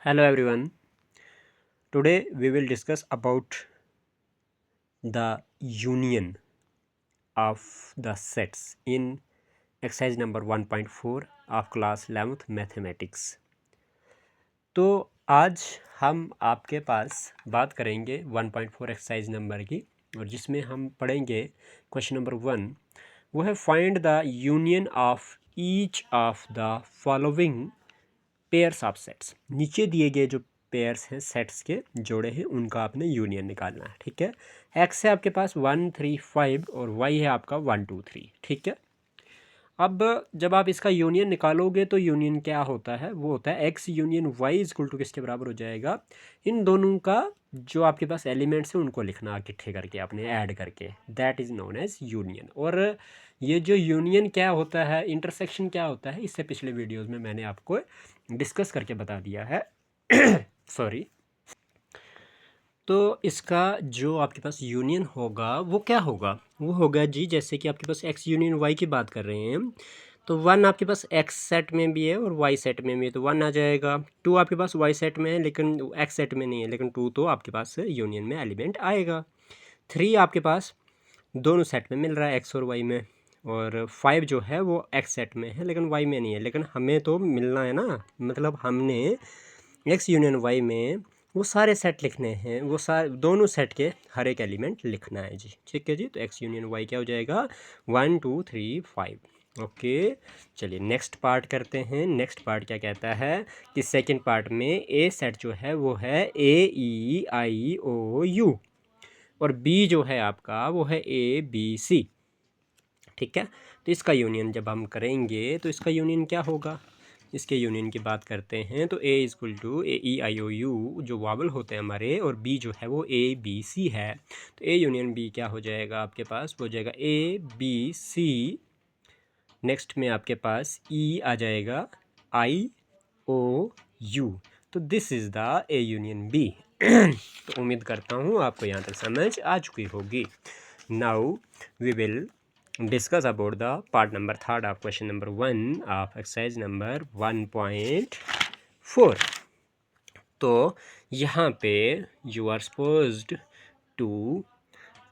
Hello everyone. Today we will discuss about the union of the sets in exercise number 1.4 of class 11th mathematics. तो आज हम आपके पास बात करेंगे 1.4 exercise number की, और जिसमें हम पढ़ेंगे क्वेश्चन नंबर 1। वो है find the union of each of the following pairs of sets. नीचे दिए गए जो पेयर्स हैं, सेट्स के जोड़े हैं, उनका आपने यूनियन निकालना है। ठीक है। एक्स है आपके पास 1 3 5 और वाई है आपका 1 2 3। ठीक है। अब जब आप इसका यूनियन निकालोगे तो यूनियन क्या होता है, वो होता है x union y is equal to किसके बराबर हो जाएगा, इन दोनों का जो आपके पास एलिमेंट्स हैं उनको लिखना इकट्ठे करके आपने ऐड करके, that is known as union. और ये जो यूनियन क्या होता है, इंटरसेक्शन क्या होता है, इससे पिछले वीडियोज़ में मैंने आपको डिस्कस करके बता दिया है। सॉरी। तो इसका जो आपके पास यूनियन होगा वो क्या होगा, वो होगा जी, जैसे कि आपके पास एक्स यूनियन वाई की बात कर रहे हैं, तो 1 आपके पास एक्स सेट में भी है और वाई सेट में भी है, तो 1 आ जाएगा। 2 आपके पास वाई सेट में है लेकिन एक्स सेट में नहीं है, लेकिन 2 तो आपके पास यूनियन में एलिमेंट आएगा। 3 आपके पास दोनों सेट में मिल रहा है, एक्स और वाई में। और 5 जो है वो एक्स सेट में है लेकिन वाई में नहीं है, लेकिन हमें तो मिलना है ना, मतलब हमने एक्स यूनियन वाई में वो सारे सेट लिखने हैं, वो सारे दोनों सेट के हर एक एलिमेंट लिखना है जी। ठीक है जी। तो एक्स यूनियन वाई क्या हो जाएगा, 1 2 3 5। ओके, चलिए नेक्स्ट पार्ट करते हैं। नेक्स्ट पार्ट क्या कहता है कि सेकंड पार्ट में ए सेट जो है वो है ए ई आई ओ यू, और बी जो है आपका वो है ए बी सी। ठीक है। तो इसका यूनियन जब हम करेंगे तो इसका यूनियन क्या होगा, इसके यूनियन की बात करते हैं तो A is equal to A E I O U जो वावल होते हैं हमारे, और बी जो है वो ए बी सी है। तो ए यूनियन बी क्या हो जाएगा आपके पास, वो हो जाएगा ए बी सी। नेक्स्ट में आपके पास ई आ जाएगा आई ओ यू। तो this is the A union B. तो उम्मीद करता हूँ आपको यहाँ तक समझ आ चुकी होगी। Now we will discuss about the part number third of question number 1 of exercise number 1.4। तो यहाँ पे you are supposed to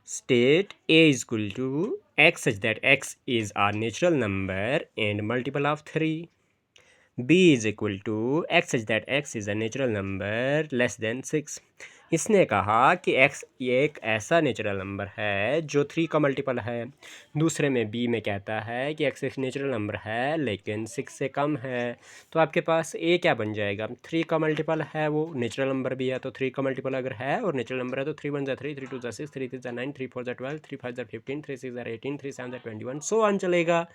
state a is equal to x such that x is a natural number and multiple of 3, b is equal to x such that x is a natural number less than 6। इसने कहा कि x ये एक ऐसा natural number है जो 3 का multiple है। दूसरे में b में कहता है कि x एक नेचुरल नंबर है लेकिन 6 से कम है। तो आपके पास a क्या बन जाएगा, 3 का मल्टीपल है, वो नेचुरल नंबर भी है, तो 3 का मल्टीपल अगर है और नेचुरल नंबर है तो 3 1 जा 3, 3 2 जा 6, 3 3 जा 9, 3 4 जा 12, 3 5 जा 15, 3 6 जा 18, 3 7 जा 21, सो ऑन चलेगा,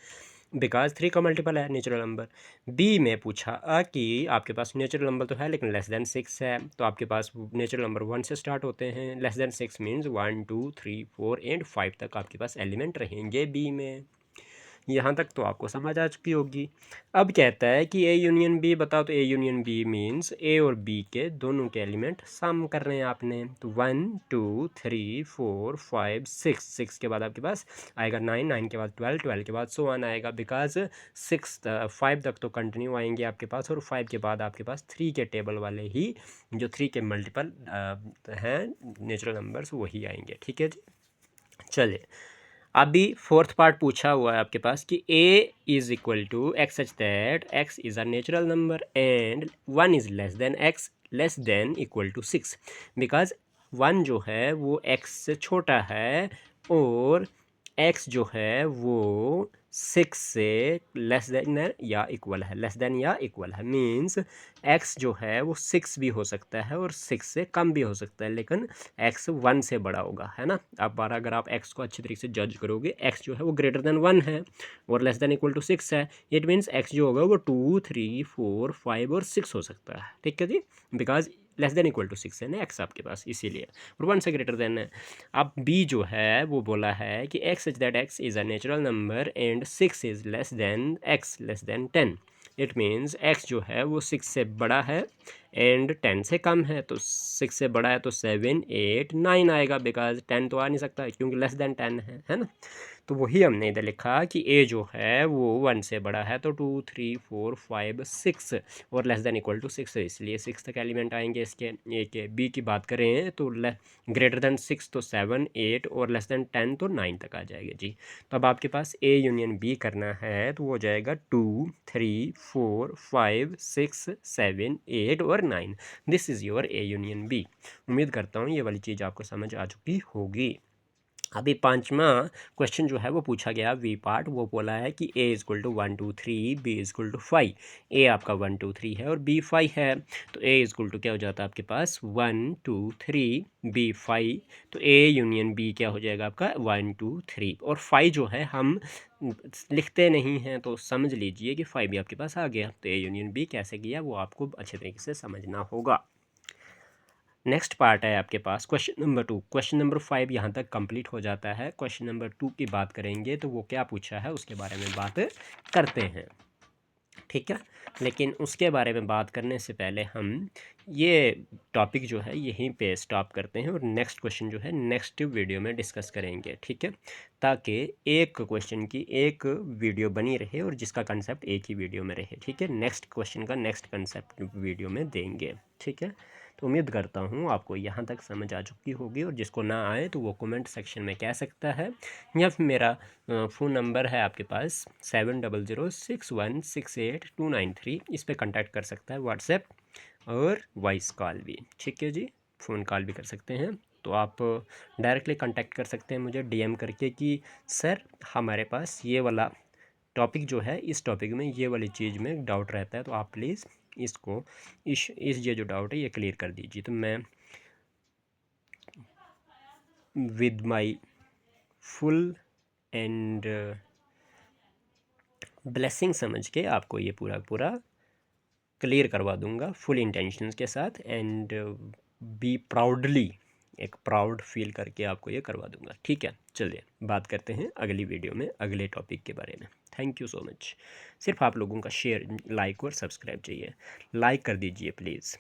बिकॉज 3 का मल्टीपल है नेचुरल नंबर। बी में पूछा कि आपके पास नेचुरल नंबर तो है लेकिन लेस देन 6 है, तो आपके पास नेचुरल नंबर 1 से स्टार्ट होते हैं, लेस देन 6 मीन्स 1 2 3 4 एंड 5 तक आपके पास एलिमेंट रहेंगे बी में। यहाँ तक तो आपको समझ आ चुकी होगी। अब कहता है कि ए यूनियन बी बताओ, तो ए यूनियन बी मीन्स ए और बी के दोनों के एलिमेंट सम कर रहे हैं आपने, तो 1 2 3 4 5 6, 6 के बाद आपके पास आएगा 9, 9 के बाद 12, 12 के बाद सो वन आएगा, बिकॉज 6 5 तक तो कंटिन्यू आएंगे आपके पास, और 5 के बाद आपके पास 3 के टेबल वाले ही जो 3 के मल्टीपल हैं नेचुरल नंबर्स वही आएंगे। ठीक है जी। चलिए अभी फोर्थ पार्ट पूछा हुआ है आपके पास कि a is equal to x such that x is a natural number and 1 is less than x less than equal to 6, because 1 जो है वो x से छोटा है और x जो है वो 6 से लेस देन या इक्वल है, लेस देन या इक्वल है, मीन्स x जो है वो 6 भी हो सकता है और 6 से कम भी हो सकता है, लेकिन x 1 से बड़ा होगा, है ना। अब बार अगर आप x को अच्छी तरीके से जज करोगे, x जो है वो ग्रेटर देन 1 है और लेस देन इक्वल टू 6 है, इट मीन्स x जो होगा वो 2 3 4 5 और 6 हो सकता है। ठीक है जी, because less than equal to 6 है ना x आपके पास, इसीलिए, और 1 से ग्रेटर देन है। अब b जो है वो बोला है कि x such that x is a natural number and 6 is less than x less then 10, it means x जो है वो 6 से बड़ा है एंड 10 से कम है, तो 6 से बड़ा है तो 7 8 9 आएगा, बिकॉज 10 तो आ नहीं सकता क्योंकि लेस देन 10 है ना। तो वही हमने इधर लिखा कि ए जो है वो 1 से बड़ा है तो 2 3 4 5 6 और लेस देन इक्वल टू 6 है, इसलिए 6 तक एलिमेंट आएंगे इसके। ए के बी की बात करें तो ग्रेटर देन 6 तो 7 8 और लेस देन 10 तो 9 तक आ जाएगा जी। तो अब आपके पास ए यूनियन बी करना है तो वो हो जाएगा 2 3 4 5 6 7 8 और 9। This is your A union B. उम्मीद करता हूँ ये वाली चीज़ आपको समझ आ चुकी होगी। अभी पांचवा क्वेश्चन जो है वो पूछा गया वी पार्ट, वो बोला है कि A is equal to 1 2 3 B is equal to 5। A आपका 1 2 3 है और बी 5 है, तो ए इजक्वल टू क्या हो जाता है आपके पास 1 2 3 बी 5। तो ए यूनियन बी क्या हो जाएगा आपका 1 2 3 और 5 जो है हम लिखते नहीं हैं तो समझ लीजिए कि 5 भी आपके पास आ गया। तो ए यूनियन बी कैसे किया वो आपको अच्छे तरीके से समझना होगा। नेक्स्ट पार्ट है आपके पास क्वेश्चन नंबर 2। क्वेश्चन नंबर 5 यहाँ तक कंप्लीट हो जाता है। क्वेश्चन नंबर 2 की बात करेंगे तो वो क्या पूछा है उसके बारे में बात करते हैं, ठीक है। लेकिन उसके बारे में बात करने से पहले हम ये टॉपिक जो है यहीं पे स्टॉप करते हैं और नेक्स्ट क्वेश्चन जो है नेक्स्ट वीडियो में डिस्कस करेंगे, ठीक है, ताकि एक क्वेश्चन की एक वीडियो बनी रहे और जिसका कंसेप्ट एक ही वीडियो में रहे, ठीक है। नेक्स्ट क्वेश्चन का नेक्स्ट कंसेप्ट वीडियो में देंगे, ठीक है। तो उम्मीद करता हूँ आपको यहाँ तक समझ आ चुकी होगी और जिसको ना आए तो वो कमेंट सेक्शन में कह सकता है, या फिर मेरा फ़ोन नंबर है आपके पास 7006168293, इस पर कांटेक्ट कर सकता है, व्हाट्सएप और वॉइस कॉल भी, ठीक है जी, फ़ोन कॉल भी कर सकते हैं। तो आप डायरेक्टली कांटेक्ट कर सकते हैं मुझे डीएम करके कि सर हमारे पास ये वाला टॉपिक जो है, इस टॉपिक में ये वाली चीज़ में डाउट रहता है, तो आप प्लीज़ इसको इस ये जो डाउट है ये क्लियर कर दीजिए। तो मैं with my full and blessing समझ के आपको ये पूरा पूरा क्लियर करवा दूंगा फुल इंटेंशंस के साथ, एंड बी प्राउडली, एक प्राउड फील करके आपको ये करवा दूंगा, ठीक है। चलिए बात करते हैं अगली वीडियो में अगले टॉपिक के बारे में। Thank you so much. सिर्फ आप लोगों का शेयर, लाइक और सब्सक्राइब चाहिए, लाइक कर दीजिए प्लीज़।